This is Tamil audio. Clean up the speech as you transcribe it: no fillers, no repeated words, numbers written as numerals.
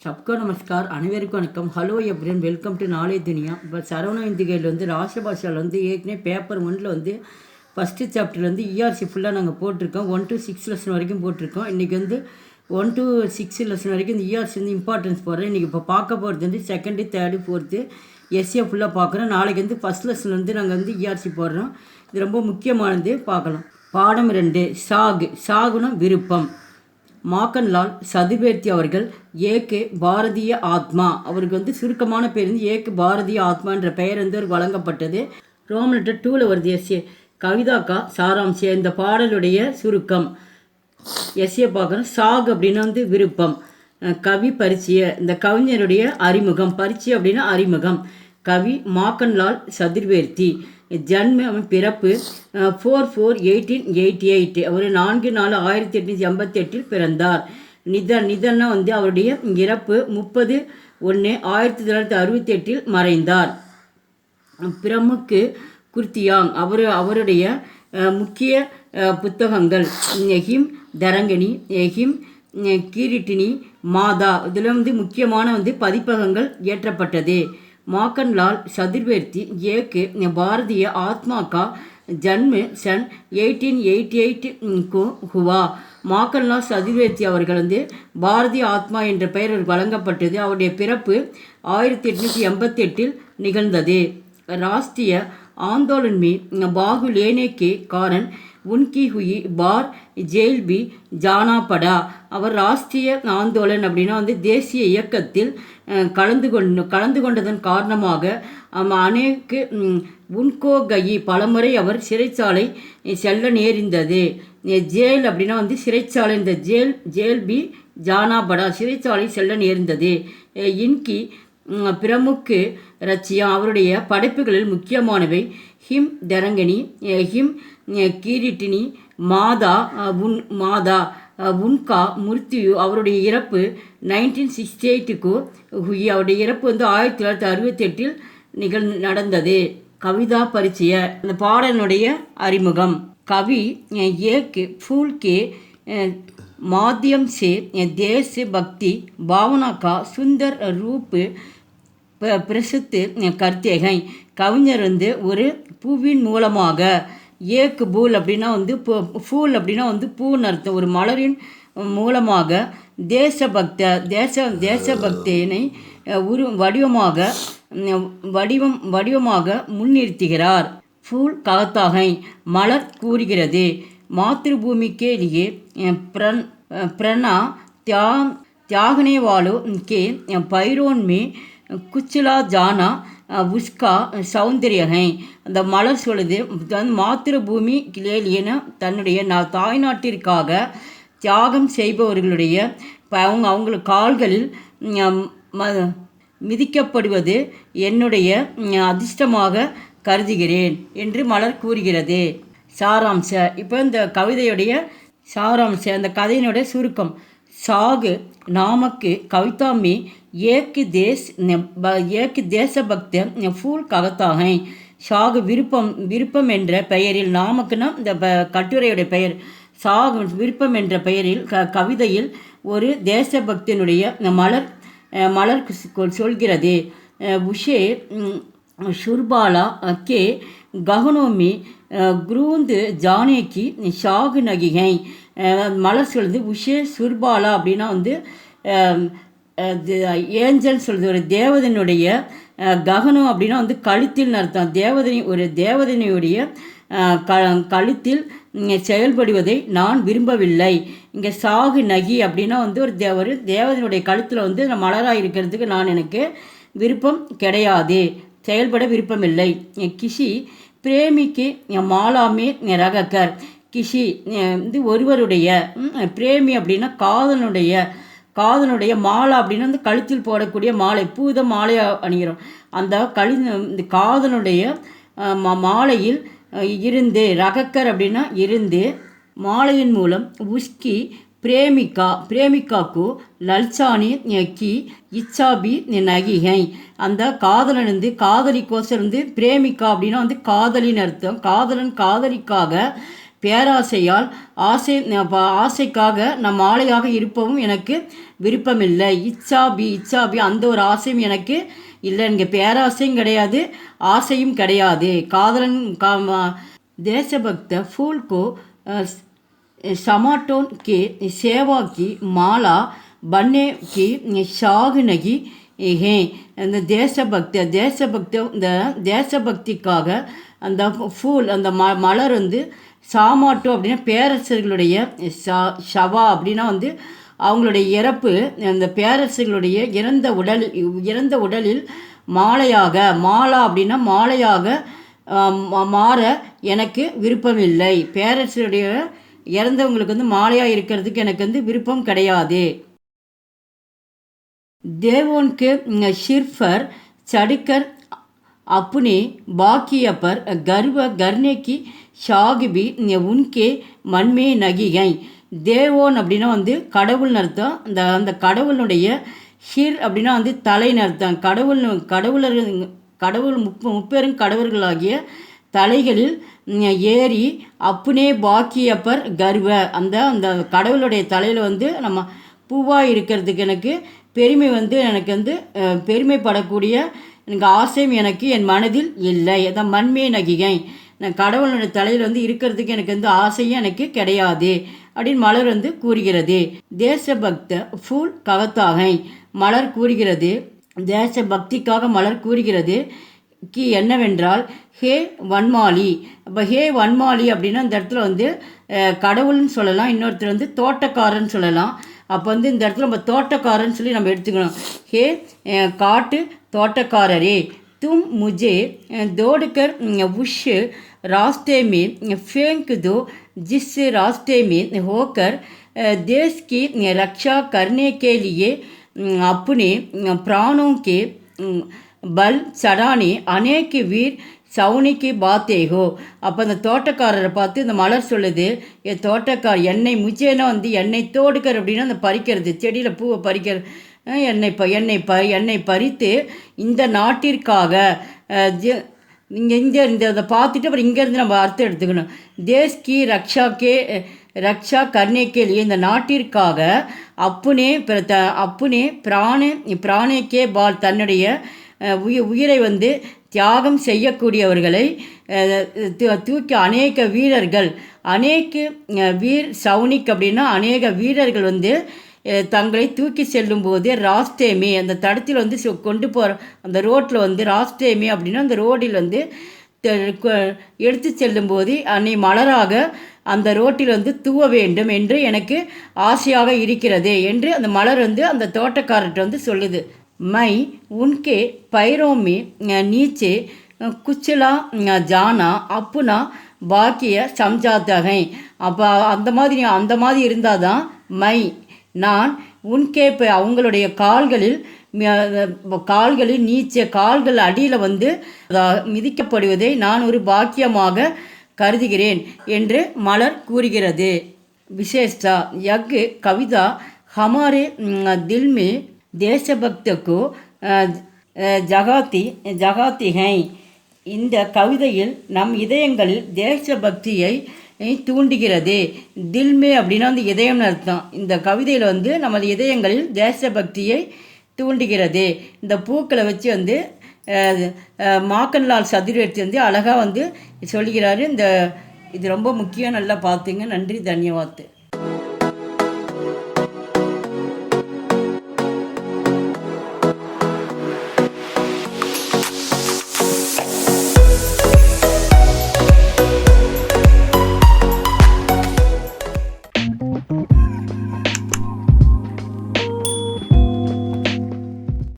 सबको नमस्कार அனைவருக்கும் வணக்கம். ஹலோ எப்ரின், வெல்கம் டு நாலேஜ் துனியா. இப்போ சரவண இந்திகையில் ராசபாஷாவில் ஏற்கனவே பேப்பர் 1ல் ஃபஸ்ட்டு சாப்டர்லேருந்து இஆர்சி ஃபுல்லாக நாங்கள் போட்டிருக்கோம். 1 to 6 லெசன் வரைக்கும் போட்டிருக்கோம். இன்றைக்கி 1 to 6 லெசன் வரைக்கும் இந்த இஆர்சி இம்பார்ட்டன்ஸ் போடுறேன். இன்றைக்கி இப்போ பார்க்க போகிறது செகண்டு, தேர்டு, ஃபோர்த்து எஸ்ஏ ஃபுல்லாக பார்க்குறோம். நாளைக்கு ஃபஸ்ட் லெசன் நாங்கள் இஆர்சி போடுறோம். இது ரொம்ப முக்கியமானது, பார்க்கலாம். பாடம் 2 சாகுனா விருப்பம். மாக்கன்லால் சதுர்வேதி அவர்கள் ஏக்கு பாரதிய ஆத்மா, அவருக்கு சுருக்கமான பேர் ஏக்கு பாரதிய ஆத்மா என்ற பெயர் ஒரு வழங்கப்பட்டது. ரோமன் லெட்டர் 2ல் வருது எஸ்ஏ. கவிதாக்கா சாராம்சே, இந்த பாடலுடைய சுருக்கம். எஸ்ஏ பார்க்குறோம். சாக் அப்படின்னா விருப்பம். கவி பரிச்சய, இந்த கவிஞருடைய அறிமுகம். பரிச்சயம் அப்படின்னா அறிமுகம். கவி மாக்கன்லால் சதுர்வேதி. ஜன்ம பிறப்பு 4/4/1888. அவர் 4/4/1888 பிறந்தார். நிதன்னா அவருடைய இறப்பு 30/1/1968 மறைந்தார். பிரமுக்கு குர்த்தியாங், அவருடைய முக்கிய புத்தகங்கள் ஹிம் தரங்கனி, ஹிம் கீரிட்டினி, மாதா. இதில் முக்கியமான பதிப்பகங்கள் இயற்றப்பட்டது. மாக்கன்லால் சதுர்வேதி ஏக்கு பாரதிய ஆத்மா கா ஜன்ம சன் 1888 को हुआ. மாக்கன்லால் சதுர்வேதி அவர்கள் பாரதிய ஆத்மா என்ற பெயர் வழங்கப்பட்டது. அவருடைய பிறப்பு 1888 நிகழ்ந்தது. ராஷ்டிரிய ஆந்தோலன் में भाग लेने के कारण उनकी हुई बार जेल भी जाना पड़ा. அவர் ராஷ்டிரிய ஆந்தோலன் அப்படின்னா தேசிய இயக்கத்தில் கலந்து கொண்டதன் காரணமாக அநேக உன்கோ கயி பலமுறை அவர் சிறைச்சாலை செல்ல நேர்ந்தது. ஜேல் அப்படின்னா சிறைச்சாலை. இந்த ஜேல் பி ஜானாபடா, சிறைச்சாலை செல்ல நேர்ந்தது. இன்கி பிரமுக்கு ரச்சியா, அவருடைய படைப்புகளில் முக்கியமானவை ஹிம் தரங்கனி, ஹிம் கீரிட்டினி, மாதா உன்கா மிருத்யு. அவருடைய இறப்பு 1968 ஹுயி. அவருடைய இறப்பு 1968 நடந்தது. கவிதா பரிச்சய, அந்த பாடலுடைய அறிமுகம். கவி ஏக் फूल के माध्यम से देश भक्ति भावना का सुंदर रूप பிரசித் கர்த்தேகை. கவிஞர் ஒரு பூவின் மூலமாக, ஏக்கு பூல் அப்படின்னா ஃபூல் அப்படின்னா பூன்னு அர்த்தம். ஒரு மலரின் மூலமாக தேசபக்தியினை வடிவமாக முன்னிறுத்துகிறார். ஃபூல் ககத்தாகை, மலர் கூறுகிறது. மாத்ருபூமிக்கே லியே प्रणा त्यागने वालों के पैरों में कुचला जाना உஸ்கா சௌந்தர்ய ஹை. அந்த மலர் சொல்லுது மாத்திருபூமி கிளேலியன, தன்னுடைய தாய்நாட்டிற்காக தியாகம் செய்பவர்களுடைய அவங்களுக்கு கால்களில் மிதிக்கப்படுவது என்னுடைய அதிர்ஷ்டமாக கருதுகிறேன் என்று மலர் கூறுகிறது. சாராம்ச, இப்போ இந்த கவிதையுடைய சாராம்ச, அந்த கதையினுடைய சுருக்கம். சாகு நாமக்கு கவிதா में एक தேசபக்த ஃபூல் ககத்தாகை. சாகு விருப்பம் என்ற பெயரில், நாமக்குன்னா இந்த கட்டுரையுடைய பெயர், சாகு விருப்பம் என்ற பெயரில் கவிதையில் ஒரு தேசபக்தியினுடைய மலர் சொல்கிறது. உஷே சுர்பாலா கே ககனோமி குரூந்து ஜானேக்கி ஷாகு நகிகை. மலர் சொல்லுது உஷே சுர்பாலா அப்படின்னா ஏஞ்சல் சொல்லுது, ஒரு தேவதனுடைய. ககனம் அப்படின்னா கழுத்தில் அர்த்தம். ஒரு தேவதனையுடைய கழுத்தில் செயல்படுவதை நான் விரும்பவில்லை. இங்கே சாகு நகி அப்படின்னா ஒரு தேவதனுடைய கழுத்தில் மலராக இருக்கிறதுக்கு எனக்கு விருப்பம் கிடையாது, செயல்பட விருப்பமில்லை. கிஷி பிரேமிக்கு மாலாமே ரகக்கர். கிஷி ஒருவருடைய, பிரேமி அப்படின்னா காதனுடைய மாலா அப்படின்னா கழுத்தில் போடக்கூடிய மாலை, பூத மாலையாக அணிகிறோம். அந்த காதனுடைய மாலையில் இருந்து, ரகக்கர் அப்படின்னா இருந்து, மாலையின் மூலம் உஸ்கி பிரேமிக்காக்கு லல்சானி கி இச்சாபி நகிகை. அந்த காதலன் காதலிக்கோசம் பிரேமிக்கா அப்படின்னா காதலின் அர்த்தம். காதலன் காதலிக்காக பேராசையால் ஆசைக்காக நம் ஆளையாக இருப்பவும் எனக்கு விருப்பமில்லை. இச்சாபி அந்த ஒரு ஆசையும் எனக்கு இல்லை. எனக்கு பேராசையும் கிடையாது, ஆசையும் கிடையாது. காதலன் தேசபக்த फूल को समाटों के सेवा की माला बनने की शाग नहीं है. அந்த தேசபக்தி இந்த தேசபக்திக்காக அந்த ஃபூல் அந்த மலர் வந்து சாமாட்டோ அப்படின்னா பேரரசர்களுடைய ஷவா அப்படின்னா வந்து அவங்களுடைய இறப்பு, அந்த பேரரசர்களுடைய இறந்த உடலில் மாலா அப்படின்னா மாலையாக மாற எனக்கு விருப்பமில்லை. பேரரசருடைய இறந்தவங்களுக்கு வந்து மாலையாக இருக்கிறதுக்கு எனக்கு வந்து விருப்பம் கிடையாது. தேவோன்க்கு ஷிர்ஃபர் சடுக்கர் अपने बाकिया पर गर्व करने की शाग भी उनके मन में नहीं है. தேவோன் அப்படின்னா வந்து கடவுள்னு அர்த்தம். அந்த கடவுளுடைய ஷிர் அப்படின்னா வந்து தலைன்னு அர்த்தம். கடவுள் முப்பெரும் கடவுள்களாகிய தலைகளில் ஏறி அப்புனே பாக்கியப்பர் கர்வ அந்த கடவுளுடைய தலையில் வந்து நம்ம பூவாக இருக்கிறதுக்கு எனக்கு எனக்கு வந்து பெருமைப்படக்கூடிய எனக்கு ஆசையும் எனக்கு என் மனதில் இல்லை. அதான் மண்மே நகிகை, நான் கடவுளுடைய தலையில் வந்து இருக்கிறதுக்கு எனக்கு வந்து ஆசையும் எனக்கு கிடையாது அப்படின்னு மலர் வந்து கூறுகிறது. தேசபக்த ஃபூல் கவத்தாகை மலர் கூறுகிறது, தேசபக்திக்காக மலர் கூறுகிறது என்னவென்றால் ஹே வன்மாலி. அப்போ ஹே வன்மாலி அப்படின்னா இந்த இடத்துல வந்து கடவுள்னு சொல்லலாம், இன்னொருத்தர் வந்து தோட்டக்காரன்னு சொல்லலாம். அப்போ வந்து இந்த இடத்துல நம்ம தோட்டக்காரன்னு சொல்லி நம்ம எடுத்துக்கணும். ஹே காட்டு தோட்டக்காரரே, तुम मुझे दौड़कर उस रास्ते में फेंक दो जिस रास्ते में होकर देश की रक्षा करने के लिए अपने प्राणों के बल चढ़ाने अनेक वीर சவுனிக்கு பாத்தேகோ. அப்போ அந்த தோட்டக்காரரை பார்த்து இந்த மலர் சொல்லுது, என் தோட்டக்கார் என்னை முச்சேனா வந்து என்னை தோடுக்கர் அப்படின்னா அந்த பறிக்கிறது, செடியில் பூவை பறிக்கிறது. என்னை பறித்து இந்த நாட்டிற்காக இங்கே இதை பார்த்துட்டு அப்புறம் இங்கேருந்து நம்ம அர்த்தம் எடுத்துக்கணும். தேஷ்கி ரக்ஷா கர்ணேக்கேலியே இந்த நாட்டிற்காக அப்புனே பிராணேக்கே பால் தன்னுடைய உயிரை வந்து தியாகம் செய்யக்கூடியவர்களை தூக்கி அநேக வீரர்கள் வீர் சவுனிக் அப்படின்னா அநேக வீரர்கள் வந்து தங்களை தூக்கி செல்லும்போது ராஸ்தேமே அந்த தடத்தில் வந்து கொண்டு போகிற அந்த ரோட்டில் வந்து ராஸ்தேமே அப்படின்னா அந்த ரோடில் வந்து எடுத்து செல்லும்போது அன்னை மலராக அந்த ரோட்டில் வந்து தூவ வேண்டும் என்று எனக்கு ஆசையாக இருக்கிறது என்று அந்த மலர் வந்து அந்த தோட்டக்காரர்கிட்ட வந்து சொல்லுது. மை உன்கே பைரோமி நீச்சே குச்சலா ஜானா அப்புனா பாக்கிய சம்ஜாத்தகை. அப்போ அந்த மாதிரி இருந்தால் தான் மை நான் உன்கே அவங்களுடைய கால்களில் நீச்ச கால்கள் அடியில் வந்து மிதிக்கப்படுவதை நான் ஒரு பாக்கியமாக கருதுகிறேன் என்று மலர் கூறுகிறது. விசேஷா யக் கவிதா ஹமாரே தில் மே தேசபக்த கோ ஜகாத்தி ஹை. இந்த கவிதையில் நம் இதயங்களில் தேசபக்தியை தூண்டுகிறது. தில்மே அப்படின்னா வந்து இதயம்னு அர்த்தம். இந்த கவிதையில் வந்து நமது இதயங்களில் தேசபக்தியை தூண்டுகிறது. இந்த பூக்களை வச்சு வந்து மாக்கன்லால் சதுர்வேதி வந்து அழகாக வந்து சொல்கிறாரு. இது ரொம்ப முக்கியம், நல்லா பார்த்துங்க. நன்றி, தன்யவாத்.